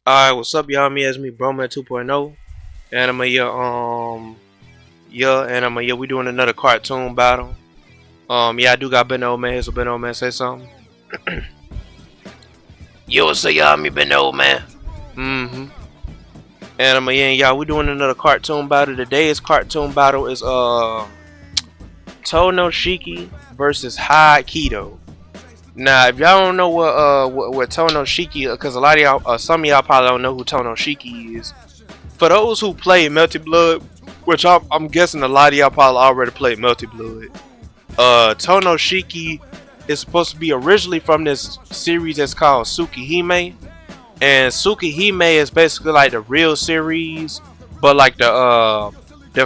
Alright, what's up, y'all? Me as me, Broman 2.0, and we doing another cartoon battle. Yeah, I do got Ben Old Man here, so Ben Old Man say something. Yo, so y'all, me Ben Old Man. Mm-hmm. And y'all, we doing another cartoon battle. Today's cartoon battle is Tohno Shiki versus Hyde Kido. Now, if y'all don't know what Tohno Shiki, because a lot of y'all, some of y'all probably don't know who Tohno Shiki is. For those who play Melty Blood, which I'm guessing a lot of y'all probably already played Melty Blood, Tohno Shiki is supposed to be originally from this series that's called Tsukihime, and Tsukihime is basically like the real series, but like the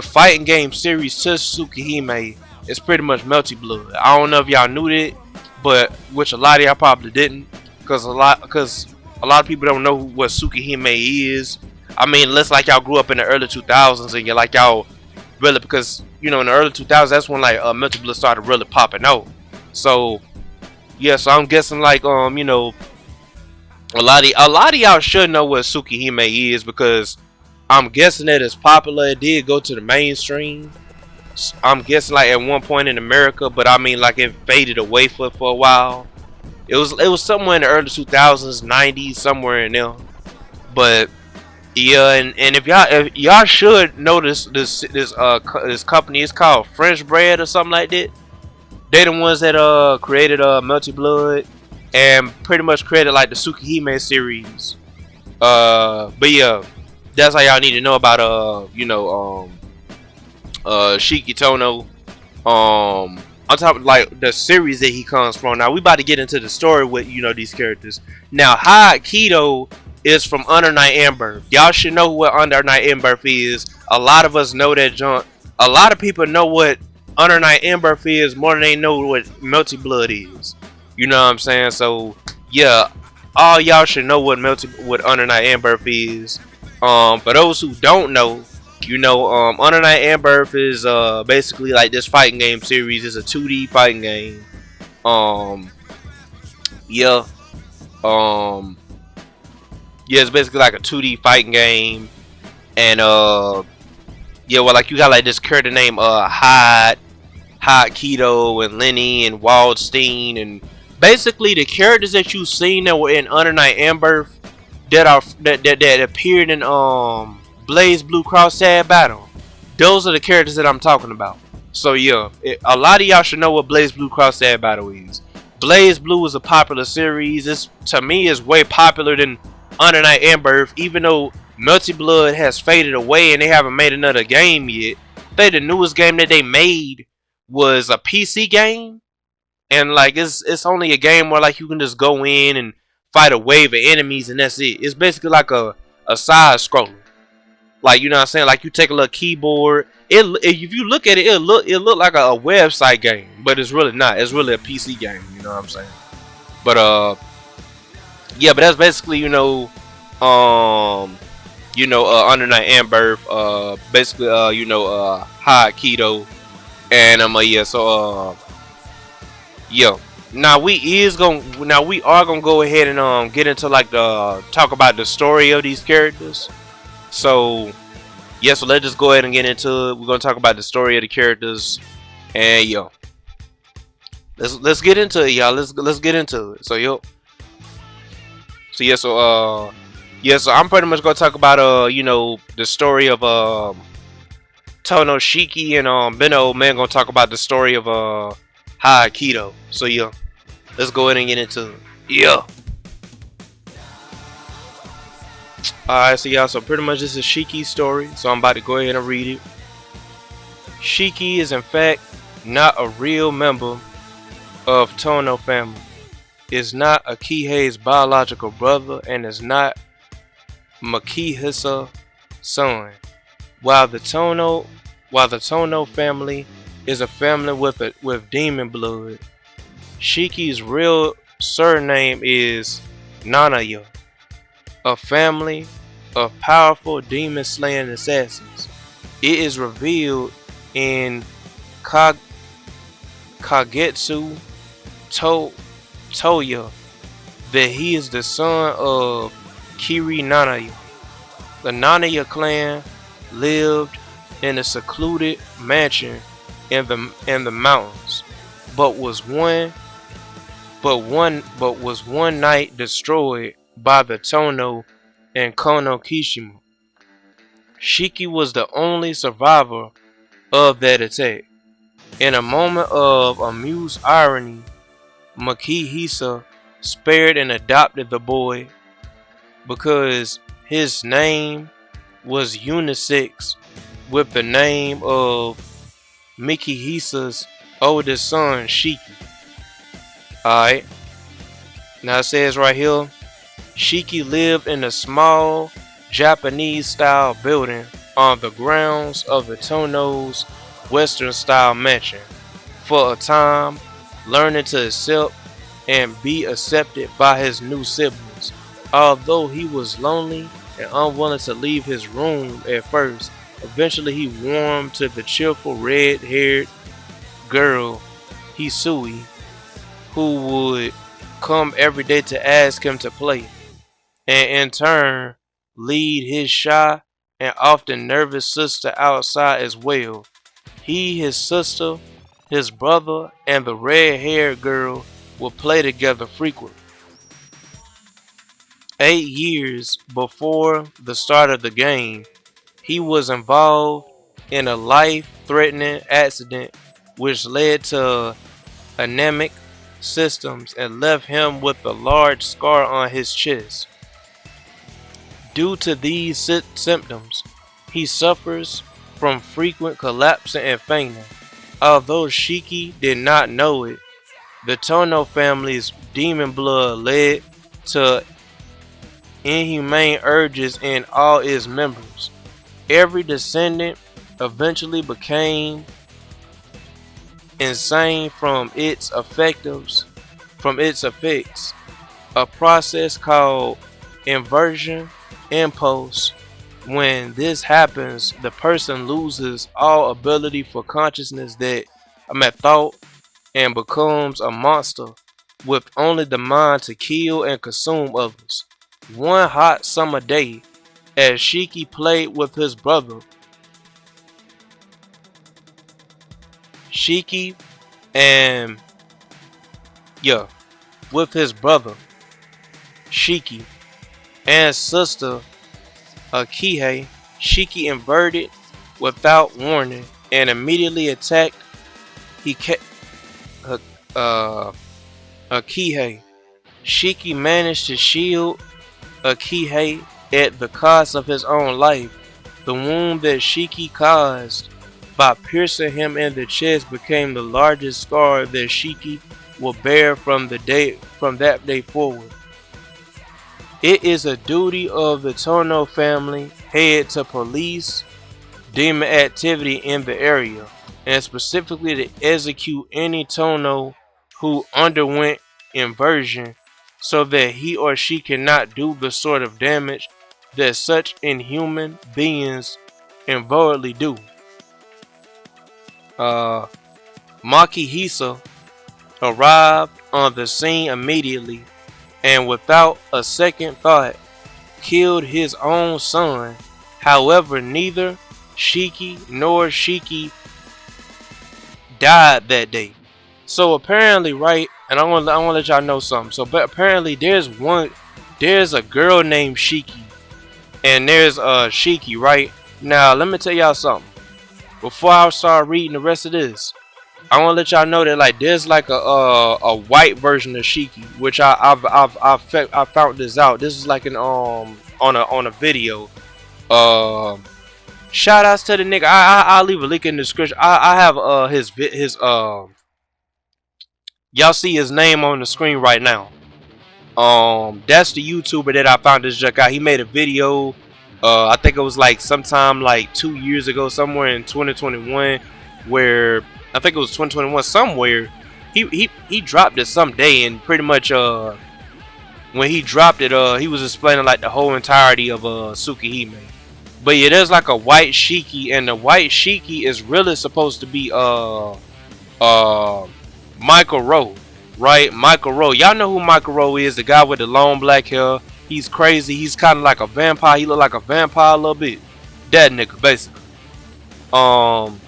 fighting game series to Tsukihime is pretty much Melty Blood. I don't know if y'all knew that, but which a lot of y'all probably didn't, because a lot of people don't know what Tsukihime is. I mean, unless like y'all grew up in the early 2000s and you're like y'all really, because you know in the early 2000s that's when like Melty Blood started really popping out. So yeah, so I'm guessing like a lot of y'all should know what Tsukihime is because I'm guessing that it's popular. It did go to the mainstream. I'm guessing like at one point in America, but I mean like it faded away for a while. It was somewhere in the early 2000s, 90s, somewhere in there. But yeah, and if y'all should know this company is called French Bread or something like that. They the ones that created Melty Blood and pretty much created like the Tsukihime series. But yeah, that's how y'all need to know about Shiki Tohno. On top of like the series that he comes from. Now we about to get into the story with these characters. Now Hyde Kido is from Under Night Amber. Y'all should know what Under Night Amber is. A lot of us know that junk. A lot of people know what Under Night Amber is more than they know what Melty Blood is. You know what I'm saying? So yeah, all y'all should know what Under Night Amber is. For those who don't know, Under Night Amber is basically like this fighting game series. It's a 2D fighting game. Um, yeah, um, yeah, it's basically like a 2D fighting game, and yeah, well, like you got like this character named Hyde Kido, and Lenny, and Waldstein, and basically the characters that you've seen that were in Under Night Amber that appeared in Blaze Blue Cross Sad Battle. Those are the characters that I'm talking about. So yeah, a lot of y'all should know what Blaze Blue Cross Sad Battle is. Blaze Blue is a popular series. It's to me is way popular than Under Night Amber, even though Melty Blood has faded away and they haven't made another game yet. I think the newest game that they made was a PC game, and like it's only a game where like you can just go in and fight a wave of enemies and that's it. It's basically like a side scroller. Like you know what I'm saying? Like you take a little keyboard. If you look at it, it look like a website game, but it's really not. It's really a PC game. You know what I'm saying? But yeah, but that's basically Under Night Amber, basically High Keto, and yeah, so yeah. Now we are gonna go ahead and get into like the talk about the story of these characters. So yeah, so let's just go ahead and get into it. We're gonna talk about the story of the characters, and yo, let's get into it, y'all. Let's get into it. So yeah, so yeah, so I'm pretty much gonna talk about the story of Tohno Shiki, and Ben Old Man gonna talk about the story of Hyde Kido. So yeah, let's go ahead and get into it. Yeah. Alright, so y'all, so pretty much this is Shiki's story, so I'm about to go ahead and read it. Shiki is in fact not a real member of Tohno family, is not Akihe's biological brother, and is not Makihisa's son. While the Tohno family is a family with demon blood, Shiki's real surname is Nanaya, a family of powerful demon-slaying assassins. It is revealed in Kagetsu Toya that he is the son of Kiri Nanaya. The Nanaya clan lived in a secluded mansion in the mountains, but was one night destroyed by the Tohno and Kono Kishima. Shiki was the only survivor of that attack. In a moment of amused irony, Makihisa spared and adopted the boy because his name was unisex with the name of Mikihisa's oldest son, Shiki. Alright, now it says right here, Shiki lived in a small Japanese style building on the grounds of the Tohno's Western style mansion for a time, learning to accept and be accepted by his new siblings. Although he was lonely and unwilling to leave his room at first, eventually he warmed to the cheerful red-haired girl Hisui, who would come every day to ask him to play, and in turn lead his shy and often nervous sister outside as well. He, his sister, his brother, and the red-haired girl would play together frequently. 8 years before the start of the game, he was involved in a life-threatening accident which led to anemic systems and left him with a large scar on his chest. Due to these symptoms, he suffers from frequent collapsing and fainting. Although Shiki did not know it, the Tohno family's demon blood led to inhumane urges in all its members. Every descendant eventually became insane from its effects, a process called inversion impulse. When this happens, the person loses all ability for consciousness thought, and becomes a monster with only the mind to kill and consume others. One hot summer day, as Shiki played with his brother, Shiki and with his brother Shiki and sister Akihei, Shiki inverted without warning and immediately attacked Akihei. Shiki managed to shield Akihei at the cost of his own life. The wound that Shiki caused by piercing him in the chest became the largest scar that Shiki will bear from that day forward. It is a duty of the Tohno family head to police demon activity in the area, and specifically to execute any Tohno who underwent inversion, so that he or she cannot do the sort of damage that such inhuman beings involuntarily do. Makihisa arrived on the scene immediately and without a second thought killed his own son. However, neither Shiki nor Shiki died that day. So apparently, right, and I want to let y'all know something. So, but apparently, there's a girl named Shiki, and there's Shiki, right? Now, let me tell y'all something. Before I start reading the rest of this, I want to let y'all know that like there's like a white version of Shiki, which I found this out. This is like an on a video. Shout outs to the nigga. I'll leave a link in the description. I have his y'all see his name on the screen right now. That's the YouTuber that I found this junk out. He made a video. I think it was like sometime like 2 years ago, somewhere in 2021, where I think it was 2021 somewhere. He dropped it someday, and pretty much when he dropped it, he was explaining like the whole entirety of Tsukihime. But yeah, there's like a white Shiki, and the white Shiki is really supposed to be Michael Rowe, right? Michael Rowe. Y'all know who Michael Rowe is, the guy with the long black hair He's crazy. He's kind of like a vampire. He look like a vampire a little bit. That nigga, basically. Um,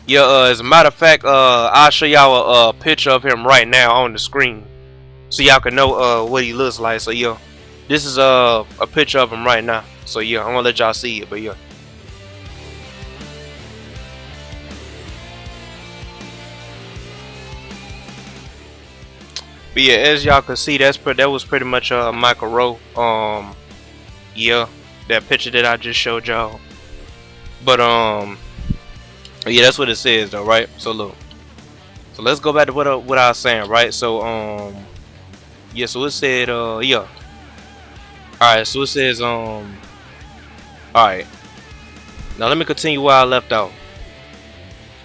yeah. As a matter of fact, I'll show y'all a picture of him right now on the screen, so y'all can know what he looks like. So yeah, this is a picture of him right now. So yeah, I'm gonna let y'all see it. But yeah. But yeah, as y'all can see, that was pretty much Michael Rowe. Yeah, that picture that I just showed y'all. But yeah, that's what it says though, right? So look, so let's go back to what I was saying, right? So yeah, so it said yeah, all right. So it says all right. Now let me continue where I left off.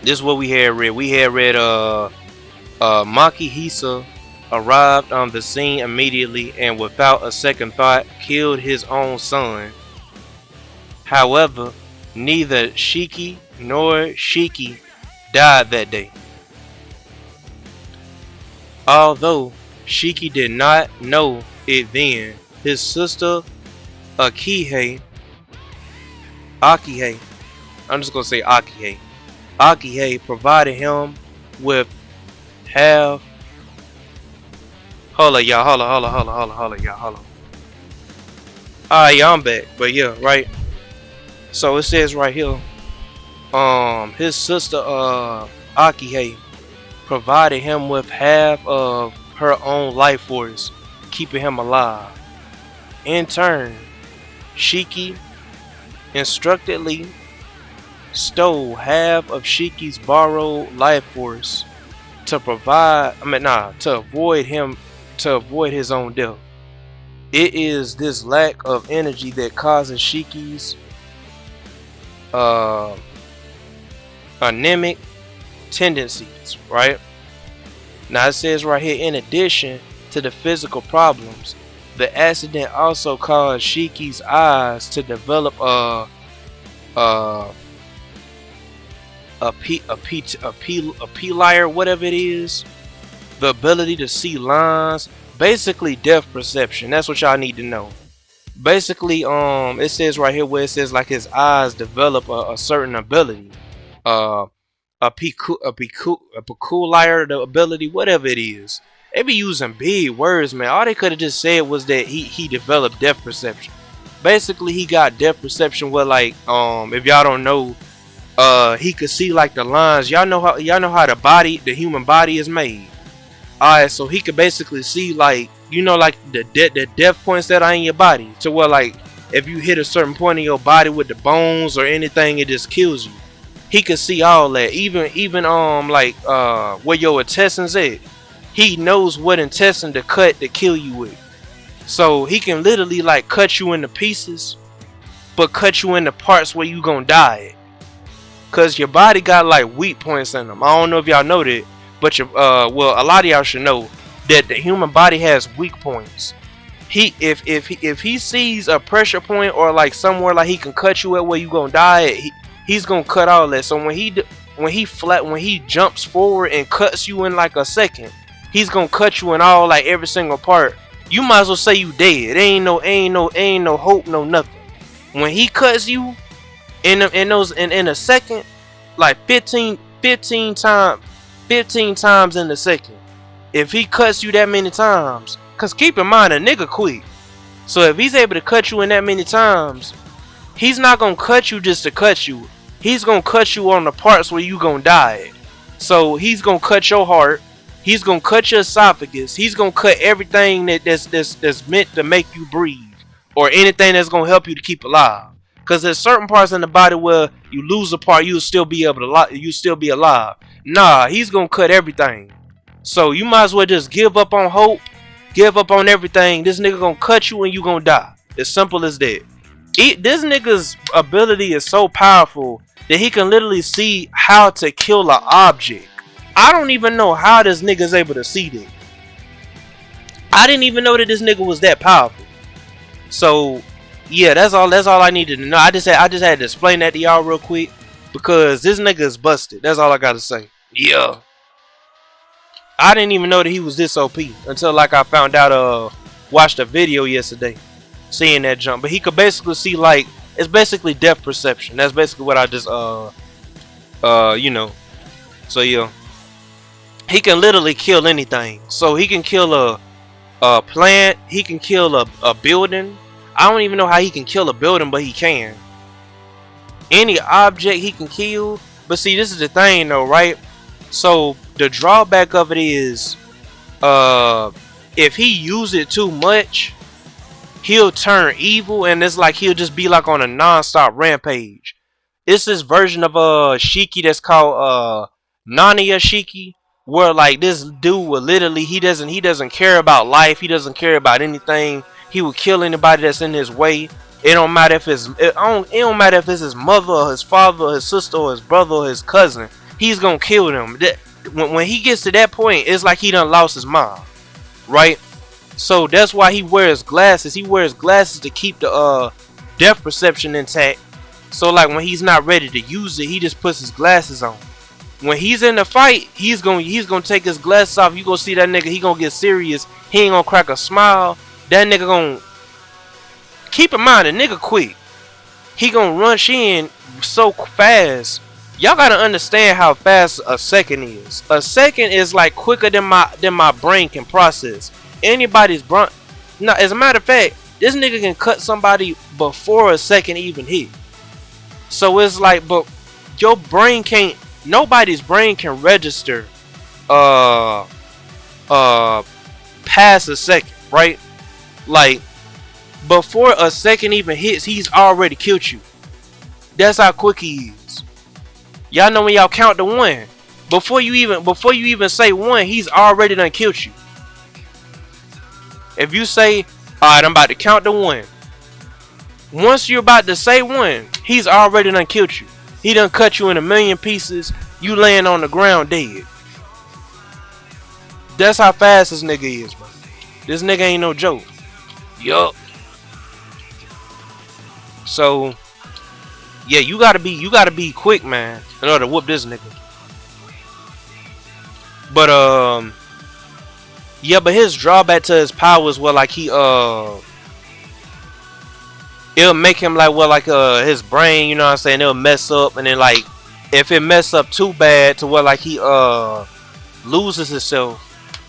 This is what we had read. We had read Maki Hisa arrived on the scene immediately and without a second thought killed his own son. However, neither Shiki nor Shiki died that day. Although Shiki did not know it then, his sister Akihei, I'm just gonna say Akihei provided him with half. Hold on, y'all. Hold on, y'all. Hold on. Alright, y'all, I'm back. But yeah, right. So it says right here, his sister Akihei provided him with half of her own life force, keeping him alive. In turn, Shiki instructedly stole half of Shiki's borrowed life force to avoid his own death. It is this lack of energy that causes Shiki's anemic tendencies, right? Now it says right here, in addition to the physical problems, the accident also caused Shiki's eyes to develop a peliar, whatever it is, the ability to see lines, basically depth perception. That's what y'all need to know. Basically, it says right here where it says like his eyes develop a certain ability, a peculiar the ability, whatever it is. They be using big words, man. All they could have just said was that he developed depth perception. Basically, he got depth perception where, like, if y'all don't know, he could see like the lines. Y'all know how the human body is made. Alright, so he could basically see, like, you know, like the depth points that are in your body, to where, like, if you hit a certain point in your body with the bones or anything, it just kills you. He could see all that, even like where your intestines at. He knows what intestine to cut to kill you with. So he can literally like cut you into pieces, but cut you into parts where you gonna die at. Cause your body got like weak points in them. I don't know if y'all know that. But well, a lot of y'all should know that the human body has weak points. If he sees a pressure point or like somewhere like he can cut you at where you gonna die at, he's gonna cut all that. So when he jumps forward and cuts you in like a second, he's gonna cut you in all like every single part. You might as well say you dead. Ain't no hope, no nothing. When he cuts you in a second, like 15 times in a second. If he cuts you that many times, cause keep in mind a nigga quick. So if he's able to cut you in that many times, he's not gonna cut you just to cut you. He's gonna cut you on the parts where you gonna die. So he's gonna cut your heart. He's gonna cut your esophagus. He's gonna cut everything that's meant to make you breathe, or anything that's gonna help you to keep alive. Cause there's certain parts in the body where you lose a part, you'll still be alive. Nah, he's gonna cut everything. So you might as well just give up on hope, give up on everything. This nigga gonna cut you and you gonna die. As simple as that. This nigga's ability is so powerful that he can literally see how to kill an object. I don't even know how this nigga's able to see that. I didn't even know that this nigga was that powerful. So yeah, that's all I needed to know. I just had to explain that to y'all real quick, because this nigga is busted. That's all I gotta say. Yeah. I didn't even know that he was this OP until like I found out watched a video yesterday, seeing that jump. But he could basically see like it's basically depth perception. That's basically what I just you know. So yeah, he can literally kill anything. So he can kill a plant. He can kill a building. I don't even know how he can kill a building, but he can. Any object he can kill. But see, this is the thing though, right? So the drawback of it is, if he use it too much, he'll turn evil, and it's like he'll just be like on a non-stop rampage. It's this version of Shiki that's called Nania Shiki, where like this dude will literally he doesn't care about life, he doesn't care about anything. He will kill anybody that's in his way. It don't matter if it don't matter if it's his mother or his father or his sister or his brother or his cousin. He's gonna kill them. When he gets to that point, it's like he done lost his mind, right? So that's why he wears glasses. He wears glasses to keep the depth perception intact. So like when he's not ready to use it, he just puts his glasses on. When he's in the fight, he's gonna take his glasses off. You gonna see that nigga. He gonna get serious. He ain't gonna crack a smile. That nigga gonna keep in mind the nigga quick. He gonna rush in so fast. Y'all gotta understand how fast a second is. A second is like quicker than my brain can process. Anybody's brain. No, as a matter of fact, this nigga can cut somebody before a second even hit. So it's like, but your brain can't. Nobody's brain can register past a second, right? Like before a second even hits, he's already killed you. That's how quick he is. Y'all know when y'all count to one, before you even say one, he's already done killed you. If you say, alright, I'm about to count to one, once you're about to say one, he's already done killed you. He done cut you in a million pieces. You laying on the ground dead. That's how fast this nigga is, bro. This nigga ain't no joke. Yup. So yeah, you gotta be quick, man, in order to whoop this nigga. But yeah, but his drawback to his powers were like it'll make him like his brain, you know what I'm saying, it'll mess up, and then like if it mess up too bad to where like he loses himself,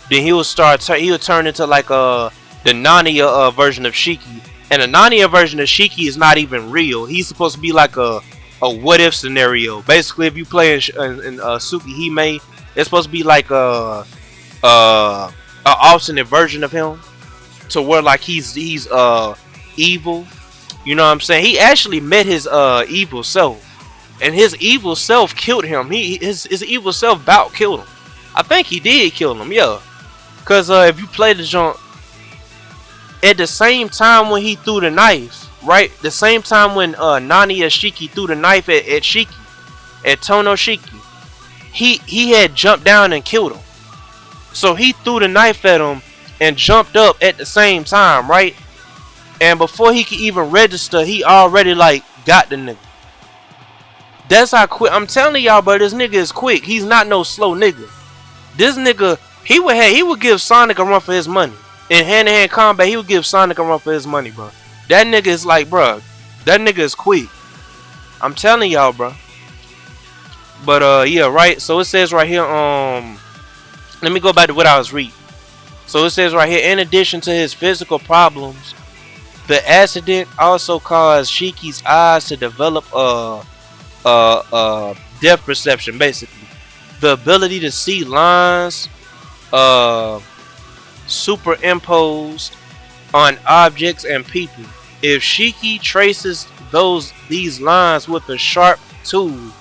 then he'll turn into like the Narnia version of Shiki. And the Narnia version of Shiki is not even real. He's supposed to be like a what if scenario. Basically, if you play in Tsukihime, it's supposed to be like a alternate version of him, to where like he's evil. You know what I'm saying? He actually met his evil self, and his evil self killed him. His evil self about killed him. I think he did kill him, yeah. Cause if you play the jump, at the same time when he threw the knife, right? The same time when Nania Shiki threw the knife at Shiki, at Tohno Shiki, he had jumped down and killed him. So he threw the knife at him and jumped up at the same time, right? And before he could even register, he already like got the nigga. That's how quick. I'm telling y'all, bro, this nigga is quick. He's not no slow nigga. This nigga, he would give Sonic a run for his money. In hand-to-hand combat, he would give Sonic a run for his money, bro. That nigga is like, bro, that nigga is quick. I'm telling y'all, bro. But yeah, right. So it says right here, let me go back to what I was reading. So it says right here, in addition to his physical problems, the accident also caused Shiki's eyes to develop depth perception, basically the ability to see lines superimposed on objects and people. If Shiki traces these lines with a sharp tool,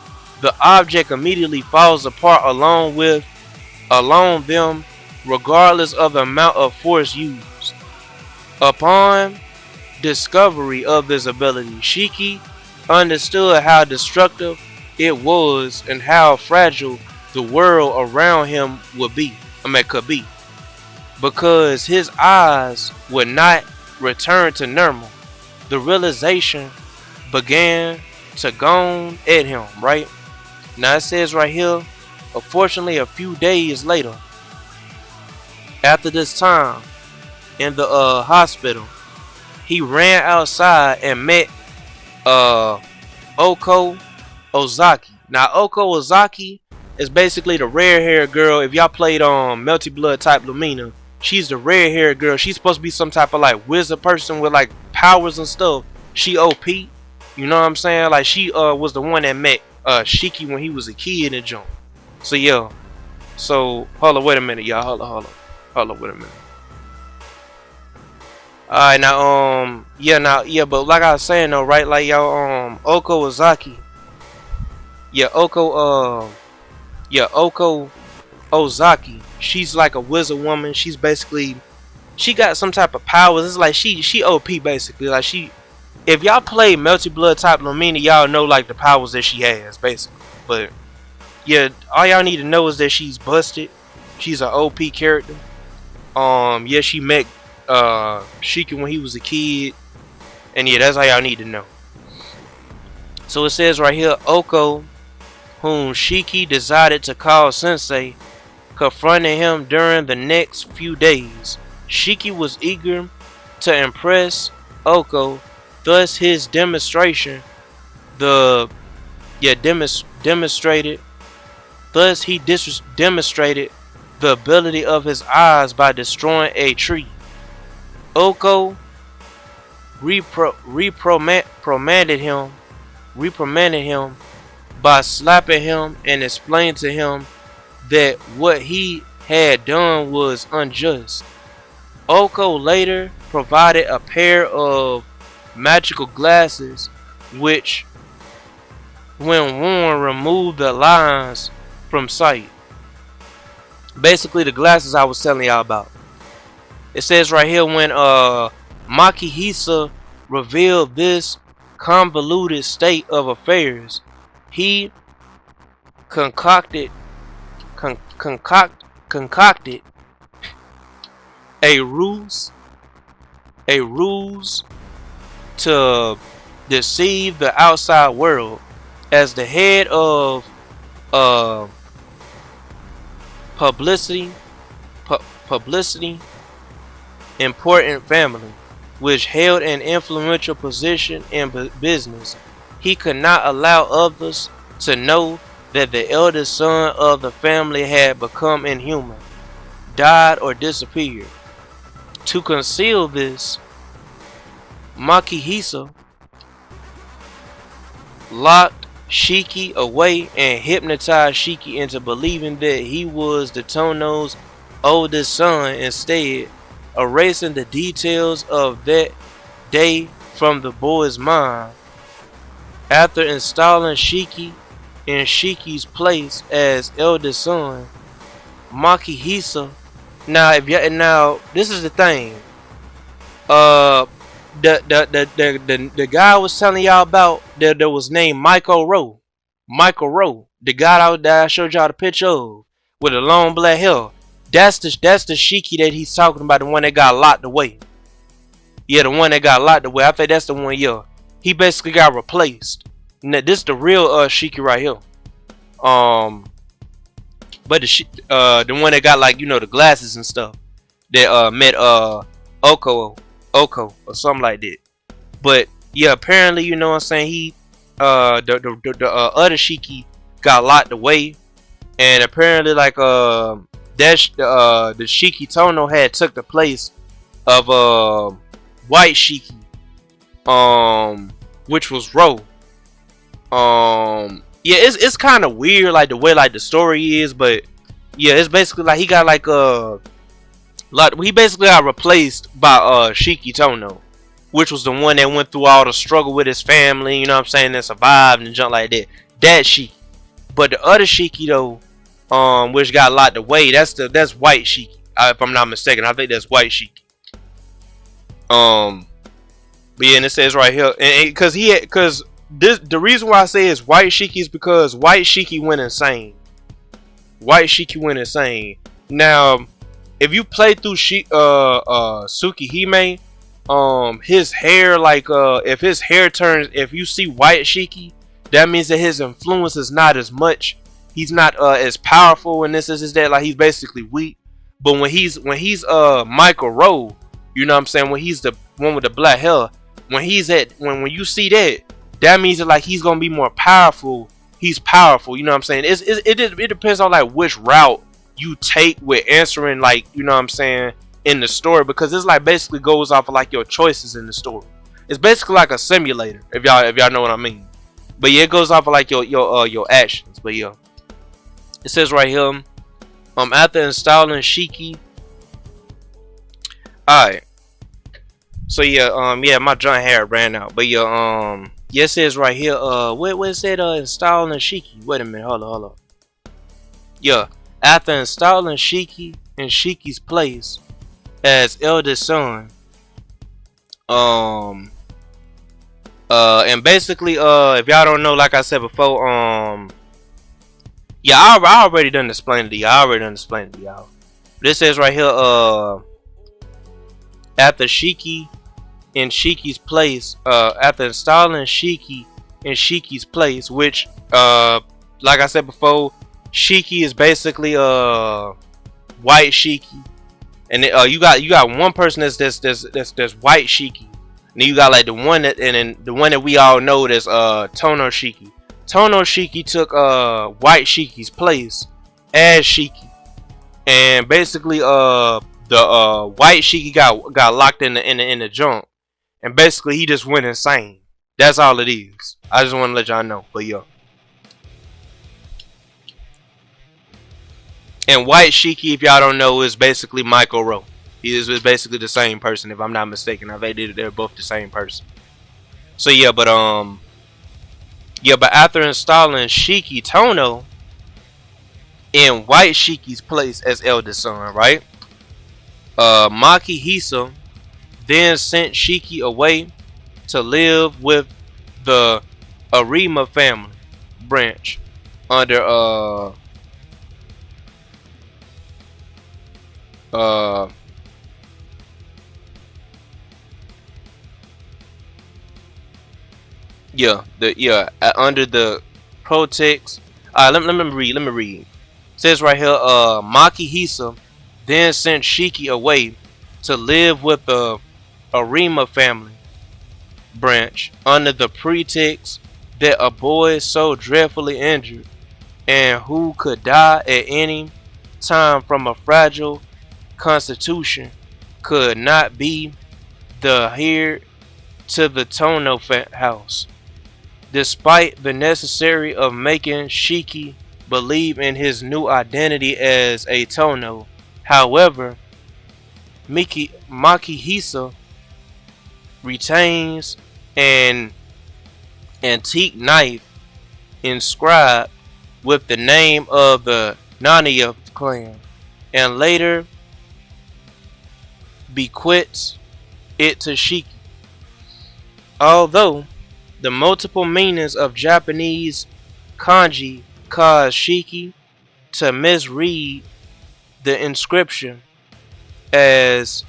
the object immediately falls apart along them, regardless of the amount of force used. Upon discovery of this ability, Shiki understood how destructive it was and how fragile the world around him could be. Because his eyes would not return to normal, the realization began to dawn at him, right? Now it says right here, unfortunately a few days later, after this time, in the hospital, he ran outside and met uh Oko Ozaki. Now Oko Ozaki is basically the rare haired girl. If y'all played Melty Blood type Lumina, she's the rare haired girl. She's supposed to be some type of like wizard person with like powers and stuff. She OP. You know what I'm saying? Like she was the one that met Shiki when he was a kid in jump. So yeah. So hold on, wait a minute, y'all. Hold on, wait a minute. Alright, now but like I was saying though, right? Like y'all Oko Ozaki. Oko Ozaki. She's like a wizard woman. She's basically she got some type of powers. It's like she OP basically. Like she if y'all play Melty Blood type Lumina, y'all know like the powers that she has, basically. But yeah, all y'all need to know is that she's busted. She's an OP character. Yeah, she met Shiki when he was a kid. And yeah, that's all y'all need to know. So it says right here, Oko, whom Shiki decided to call Sensei, confronted him during the next few days. Shiki was eager to impress Oko, thus his demonstration demonstrated the ability of his eyes by destroying a tree. Oko reprimanded him by slapping him and explained to him that what he had done was unjust. Oko later provided a pair of magical glasses which, when worn, removed the lines from sight. Basically the glasses I was telling y'all about. It says right here, when Makihisa revealed this convoluted state of affairs, he concocted a ruse to deceive the outside world. As the head of publicity important family, which held an influential position in business, he could not allow others to know that the eldest son of the family had become inhuman, died, or disappeared. To conceal this, Makihisa locked Shiki away and hypnotized Shiki into believing that he was the Tohno's oldest son, instead erasing the details of that day from the boy's mind. After installing Shiki in Shiki's place as eldest son, Makihisa. Now this is the thing. The guy I was telling y'all about that was named Michael Rowe. The guy that I showed y'all the picture of with the long black hair. That's the Shiki that he's talking about, the one that got locked away. Yeah, the one that got locked away. I think that's the one. Yeah, he basically got replaced. Now, this is the real Shiki right here. But the one that got like the glasses and stuff that met Oko or something like that. But yeah, apparently what I'm saying, he the other Shiki got locked away, and apparently like the Shiki Tohno had took the place of White Shiki, which was Ro. Yeah, it's kind of weird like the way like the story is, but yeah, it's basically like he got like he basically got replaced by Shiki Tohno, which was the one that went through all the struggle with his family, what I'm saying, that survived and junk like that. That Shiki. But the other Shiki though, which got locked away, that's White Shiki. If I'm not mistaken, I think that's White Shiki. But yeah, and it says right here, because the reason why I say it's White Shiki is because White Shiki went insane. Now, if you play through Tsukihime, his hair, like if his hair turns, if you see White Shiki, that means that his influence is not as much. He's not as powerful, and this is that, like he's basically weak. But when he's Michael Rowe, You know what I'm saying? When he's the one with the black hair, when he's at when you see that, that means that like he's gonna be more powerful. He's powerful. You know what I'm saying? It depends on like which route you take with answering, like, you know what I'm saying, in the story, because it's like basically goes off of like your choices in the story. It's basically like a simulator, if y'all know what I mean. But yeah, it goes off of like your actions. But yeah, it says right here, after installing Shiki. Alright. So yeah, yeah, my joint hair ran out. But yeah, yeah, it says right here, what it said, installing Shiki. Wait a minute, hold on. Yeah. After installing Shiki in Shiki's place as eldest son, and basically, if y'all don't know, like I said before, yeah, I already done explained it to y'all. This says right here, after Shiki in Shiki's place, after installing Shiki in Shiki's place, which, like I said before, Shiki is basically white Shiki, and you got one person that's white Shiki, and then you got like the one that, and then the one that we all know that's Tohno Shiki. Tohno Shiki took white Shiki's place as Shiki, and basically the white Shiki got locked in the junk, and basically he just went insane. That's all it is. I just want to let y'all know. But yeah. And white Shiki, if y'all don't know, is basically Michael Rowe. He is basically the same person, if I'm not mistaken. They're both the same person. So yeah, but after installing Shiki Tohno in white Shiki's place as eldest son, right? Maki Hisa then sent Shiki away to live with the Arima family branch under under the protects. Let me read. It says right here, Maki Hisa then sent Shiki away to live with the Arima family branch under the pretext that a boy so dreadfully injured and who could die at any time from a fragile constitution could not be the heir to the Tohno house, despite the necessity of making Shiki believe in his new identity as a Tohno. However, Maki Hisa retains an antique knife inscribed with the name of the Nania clan, and later bequeaths it to Shiki. Although the multiple meanings of Japanese kanji cause Shiki to misread the inscription as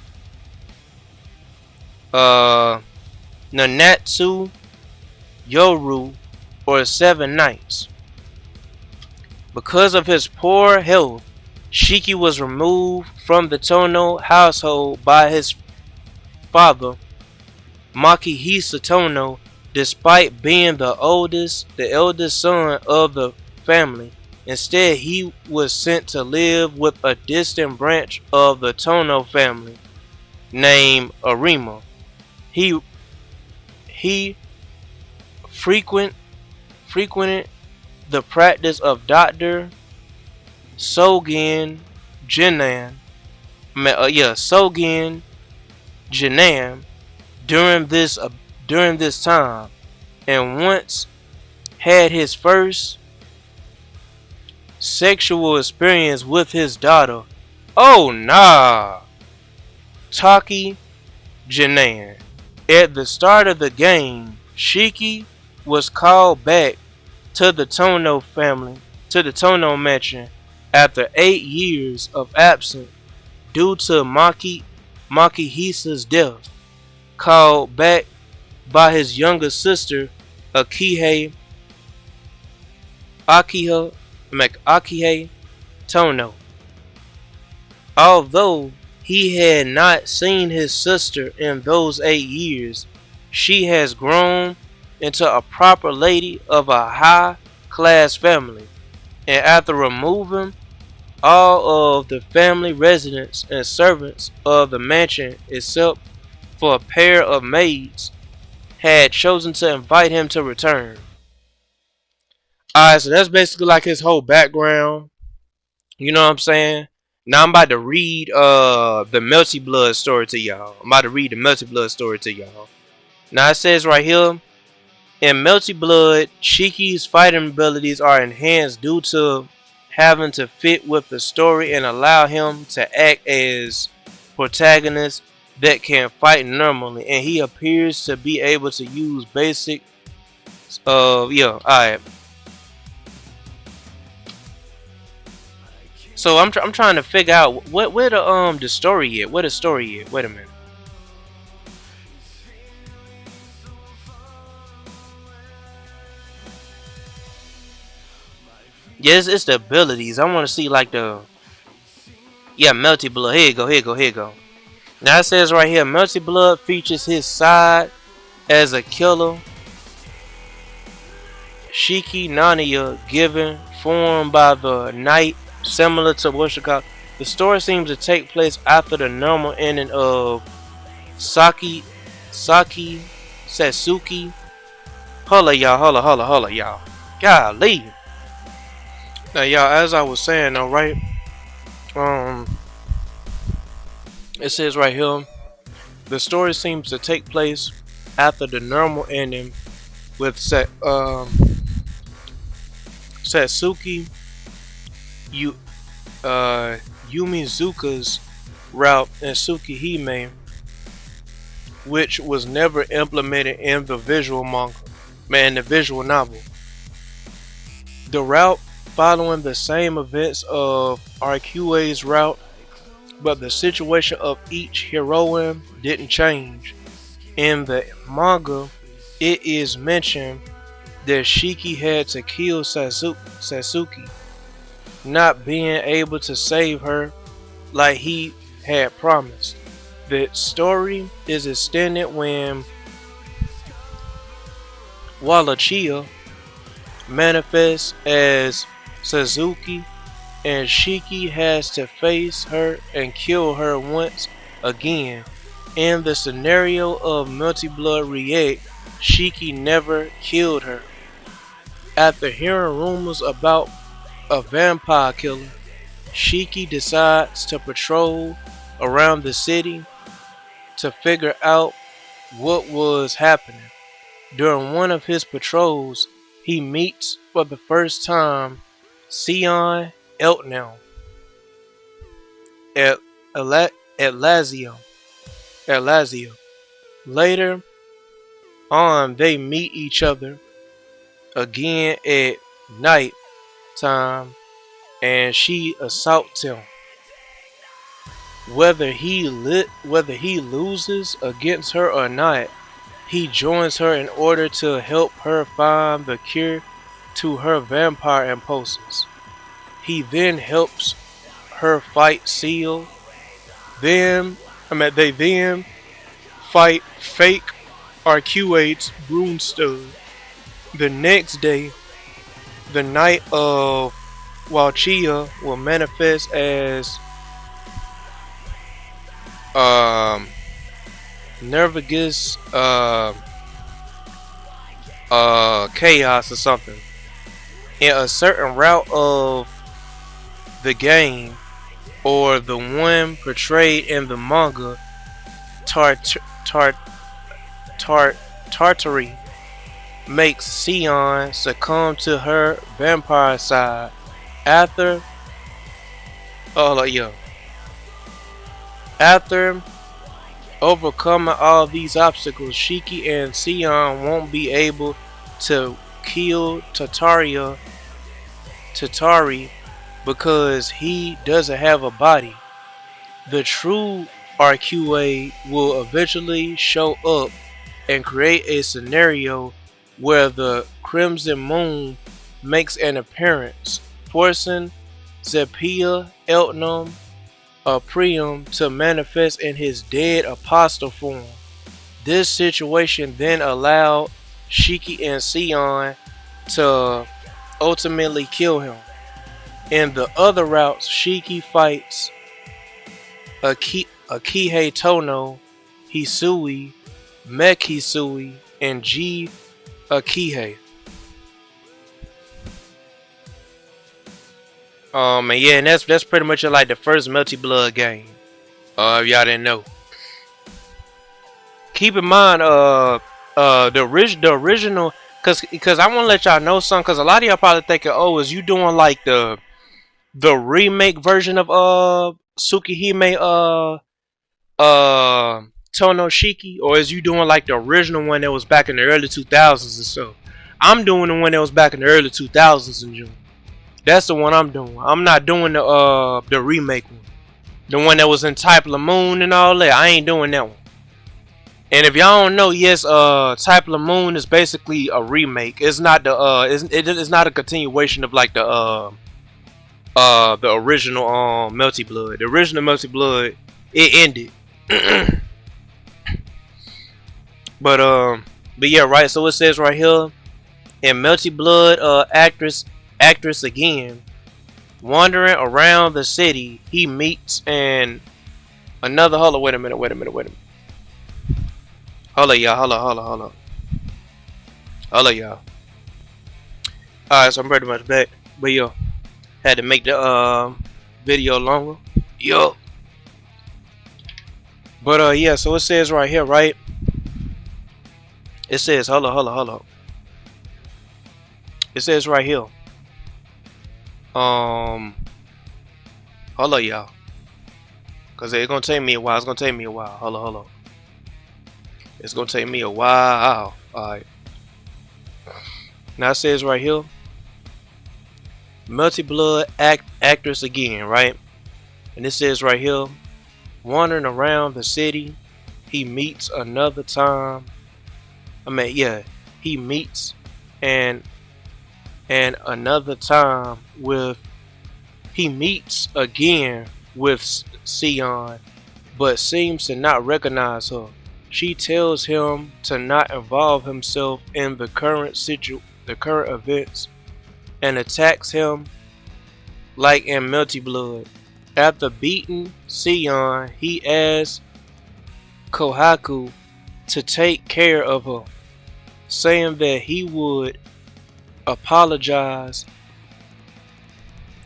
Nanatsu Yoru, or 7 nights. Because of his poor health, Shiki was removed from the Tohno household by his father, Makihisa Tohno, despite being the eldest son of the family. Instead, he was sent to live with a distant branch of the Tohno family named Arima. He frequented the practice of Dr. Sogen Jinan, during this time, and once had his first sexual experience with his daughter. Oh nah, Taki Jinan. At the start of the game, Shiki was called back to the Tohno mansion after 8 years of absence due to Makihisa's death. Called back by his younger sister, Akihe Tohno. Although He had not seen his sister in those 8 years. She has grown into a proper lady of a high class family, and after removing all of the family residents and servants of the mansion except for a pair of maids, had chosen to invite him to return. Alright, so that's basically like his whole background. You know what I'm saying? Now I'm about to read the Melty Blood story to y'all. I'm about to read the Melty Blood story to y'all. Now it says right here, in Melty Blood, Shiki's fighting abilities are enhanced due to having to fit with the story and allow him to act as protagonist that can fight normally, and he appears to be able to use basic alright. So I'm trying to figure out where the story is. Where the story is. Wait a minute. Yes, it's the abilities. I want to see like the Melty Blood. Here you go. Here you go. Here you go. Now it says right here, Melty Blood features his side as a killer, Shiki Nania, given formed by the night, similar to what you call. The story seems to take place after the normal ending of Saki Satsuki. Hold y'all. Hold on, y'all. Golly. Now, y'all, as I was saying, though, right? It says right here, the story seems to take place after the normal ending with Satsuki Yumizuka's route and Tsukihime, which was never implemented in the visual novel. The route following the same events of RQA's route, but the situation of each heroine didn't change. In the manga, it is mentioned that Shiki had to kill Satsuki, not being able to save her like he had promised. The story is extended when Wallachia manifests as Suzuki, and Shiki has to face her and kill her once again. In the scenario of Melty Blood React, Shiki never killed her. After hearing rumors about a vampire killer, Shiki decides to patrol around the city to figure out what was happening. During one of his patrols, he meets for the first time Sion Eltnell at Lazio. Later on, they meet each other again at night time, and she assaults him. Whether he loses against her or not, he joins her in order to help her find the cure to her vampire impulses. He then helps her fight Seal. They then fight fake Arcuate's Broomstone. The next day, the night of Walchia will manifest as Nervagus Chaos or something. In a certain route of the game, or the one portrayed in the manga, Tartary makes Sion succumb to her vampire side. After overcoming all these obstacles, Shiki and Sion won't be able to kill Tatari because he doesn't have a body. The true RQA will eventually show up and create a scenario where the Crimson Moon makes an appearance, forcing Zepia Eltnum a Priam to manifest in his dead apostle form. This situation then allowed Shiki and Sion to ultimately kill him. In the other routes, Shiki fights Akihei Tohno, Hisui, Mech Hisui, and G Akihei. And yeah, and that's pretty much like the first Multi Blood game. If y'all didn't know. Keep in mind, the original, cause I want to let y'all know something, cause a lot of y'all probably thinking, oh, is you doing like the remake version of Tsukihime Tohno Shiki, or is you doing like the original one that was back in the early 2000s and stuff? I'm doing the one that was back in the early 2000s in June. That's the one I'm doing. I'm not doing the remake one, the one that was in Type of the Moon and all that. I ain't doing that one. And if y'all don't know, yes, Type of the Moon is basically a remake. It's not the it's not a continuation of like the original Multi Blood. The original Multi Blood, it ended. But yeah, right. So it says right here, in Multi Blood, actress again, wandering around the city, he meets another. Hold on, wait a minute. Hold on, y'all. Hold on, y'all. Alright, so I'm pretty much back. But yo, had to make the video longer. Yo. But yeah, so it says right here, right? It says, hold on. It says right here. Hold on, y'all. Cause it's gonna take me a while. Hold on. It's gonna take me a while. Alright. Now it says right here, Multi Blood actress again, right? And it says right here, wandering around the city, he meets another time. He meets and another time with. He meets again with Sion, but seems to not recognize her. She tells him to not involve himself in the current events, and attacks him like in Multi Blood. After beating Sion, he asks Kohaku to take care of her, saying that he would apologize.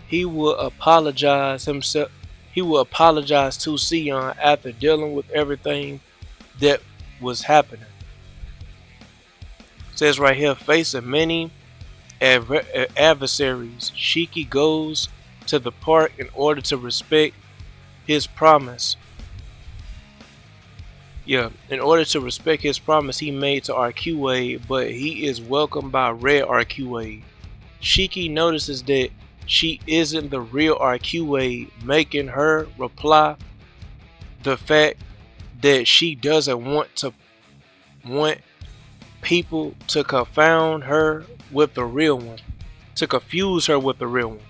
He will apologize himself. He will apologize to Sion after dealing with everything that was happening. It says right here, facing many adversaries, Shiki goes to the park in order to respect his promise. In order to respect his promise he made to RQA, but he is welcomed by Red RQA. Shiki notices that she isn't the real RQA, making her reply the fact that she doesn't want people to confound her with the real one, to confuse her with the real one,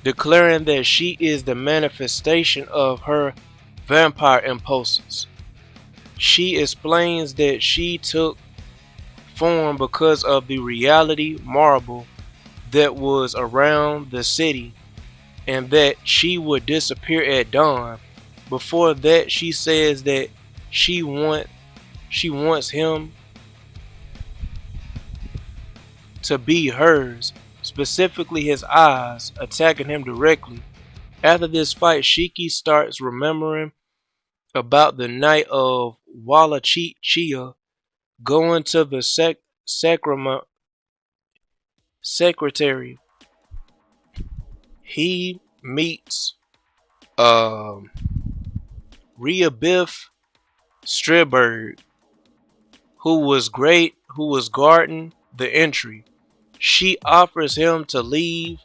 declaring that she is the manifestation of her vampire impulses. She explains that she took form because of the reality marble that was around the city, and that she would disappear at dawn. Before that, she says that she wants him to be hers, specifically his eyes, attacking him directly. After this fight, Shiki starts remembering about the night of Wallachia, going to the secretary. He meets Rhea Biff Stribberg, who was guarding the entry. She offers him to leave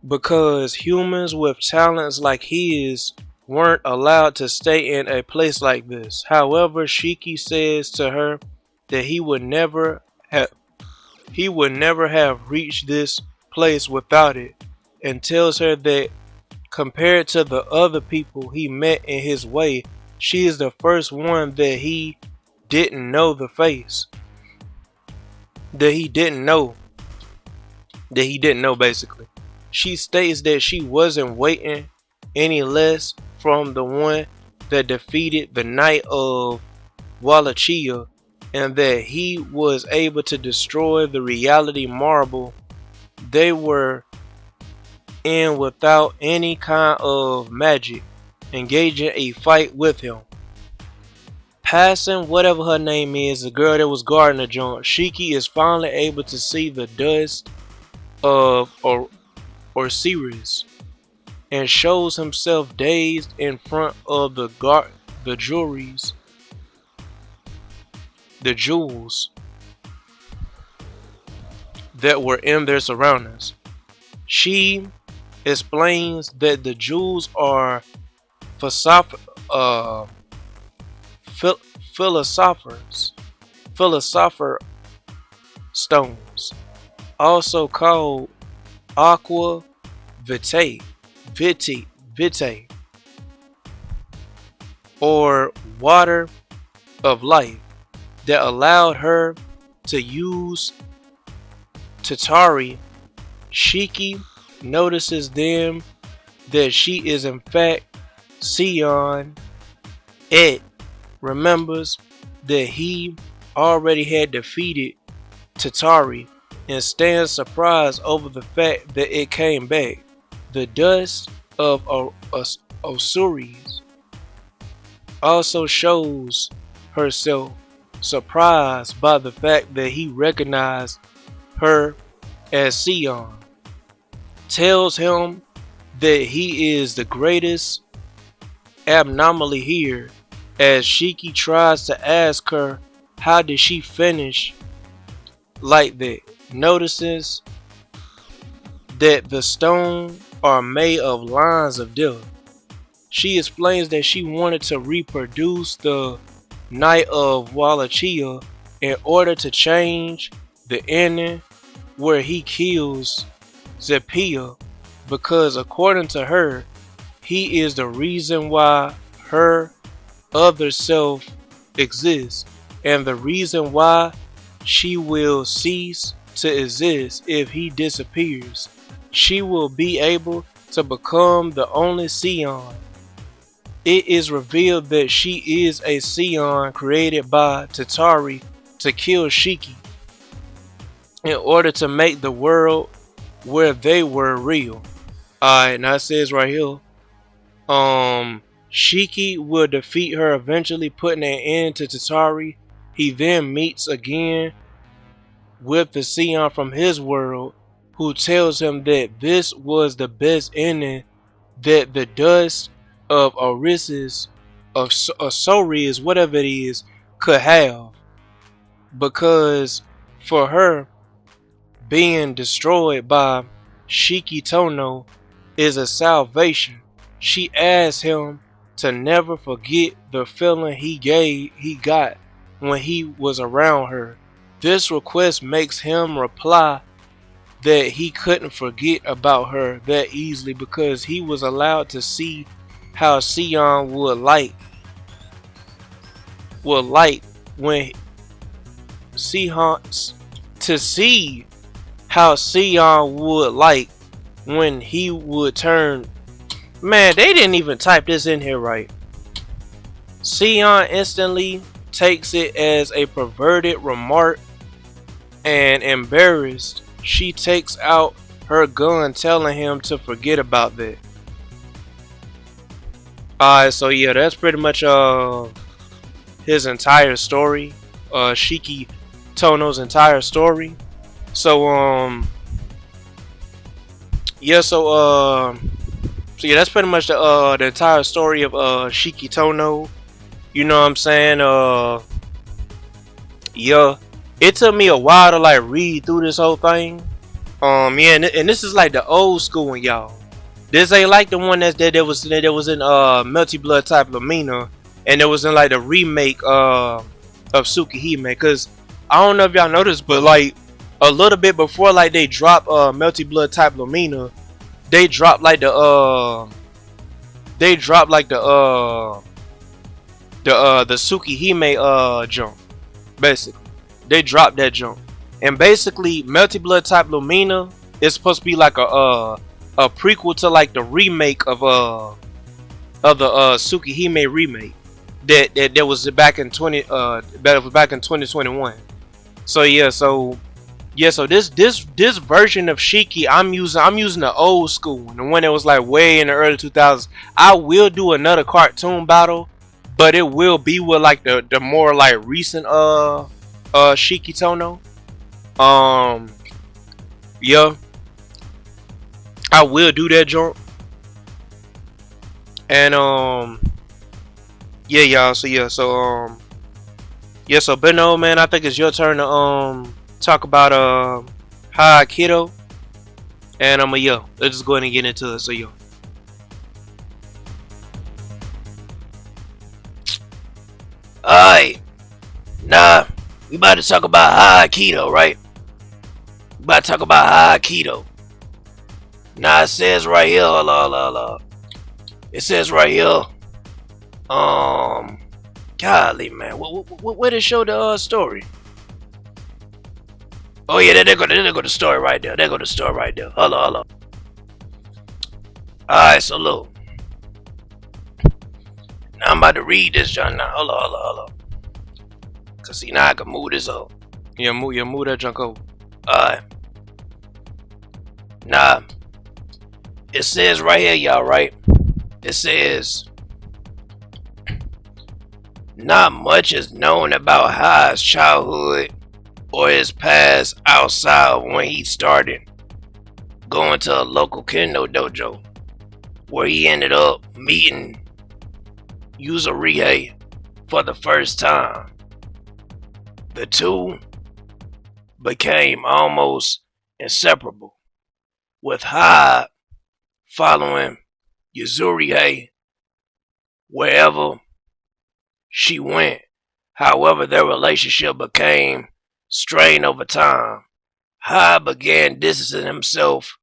because humans with talents like his weren't allowed to stay in a place like this. However, Shiki says to her that he would never have reached this place without it, and tells her that Compared to the other people he met in his way, she is the first one that he didn't know the face. That he didn't know. That he didn't know basically. She states that she wasn't waiting any less from the one that defeated the Knight of Wallachia, and that he was able to destroy the reality marble they were in without any kind of magic, engaging a fight with him. Passing whatever her name is, the girl that was guarding the joint, Shiki is finally able to see the dust of Osiris and shows himself dazed in front of the jewels that were in their surroundings. She explains that the jewels are philosopher stones, also called aqua vitae, or water of life, that allowed her to use Tatari. Shiki notices them that she is in fact Sion. It remembers that he already had defeated Tatari and stands surprised over the fact that it came back. The dust of Osiris also shows herself surprised by the fact that he recognized her as Sion. Tells him that he is the greatest abnormally here, as Shiki tries to ask her how did she finish like that. Notices that the stone are made of lines of death. She explains that she wanted to reproduce the Knight of Wallachia in order to change the ending where he kills Zepia, because according to her, he is the reason why her other self exists, and the reason why she will cease to exist if he disappears. She will be able to become the only Sion. It is revealed that she is a Sion created by Tatari to kill Shiki in order to make the world where they were real. Alright, now it says right here, Shiki will defeat her, eventually putting an end to Tatari. He then meets again with the Sion from his world, who tells him that this was the best ending that the dust of Osiris, whatever it is, could have, because for her, being destroyed by Shiki Tohno is a salvation. She asks him to never forget the feeling he got when he was around her. This request makes him reply that he couldn't forget about her that easily, because he was allowed to see how Sion would light when to see how Sion would like when he would turn. Man, they didn't even type this in here right. Sion instantly takes it as a perverted remark, and embarrassed, she takes out her gun, telling him to forget about that. Alright, so yeah, that's pretty much his entire story. Shiki Tohno's entire story. So yeah, so yeah, that's pretty much the entire story of Shiki Tohno. You know what I'm saying? Yeah, it took me a while to like read through this whole thing. Yeah, and this is like the old school one, y'all. This ain't like the one that was in Melty Blood type Lamina, and it was in like the remake of Tsukihime. Cause I don't know if y'all noticed, but like a little bit before like they dropped Melty Blood type Lamina, they dropped like the they dropped like the Tsukihime jump. Basically, they dropped that jump, and basically, Melty Blood type Lumina is supposed to be like a prequel to like the remake of the Tsukihime remake that was back in 2021. So yeah, so this version of Shiki I'm using the old school one, the one that was like way in the early 2000s. I will do another cartoon battle, but it will be with like the more like recent Shiki Tohno. Um yeah, I will do that jump. And yeah, y'all. So yeah, so Beno, man, I think it's your turn to talk about Hyde Kido. And yo, let's just go ahead and get into it. So yo. Alright, nah, we about to talk about Hyde Kido, right? We about to talk about Hyde Kido. Nah, it says right here, it says right here, golly, man, where to show the story? Oh yeah, there go the story right there. There go the story right there. Hello. Alright, so look. Now I'm about to read this, John. Now, hold on. Cause see, now I can move this up. Yeah, move that junk over. Alright. Nah. It says right here, y'all, right? It says, not much is known about Hyde's childhood or his past outside of when he started going to a local kendo dojo, where he ended up meeting Yuzurihe for the first time. The two became almost inseparable, with Hyde following Yuzurihe wherever she went. However, their relationship became strained over time. Hyde began distancing himself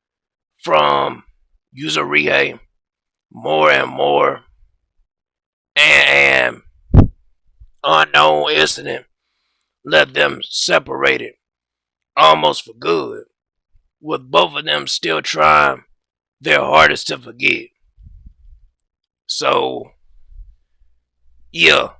from Yuzurihe more and more, and an unknown incident left them separated almost for good, with both of them still trying their hardest to forget. So, yeah,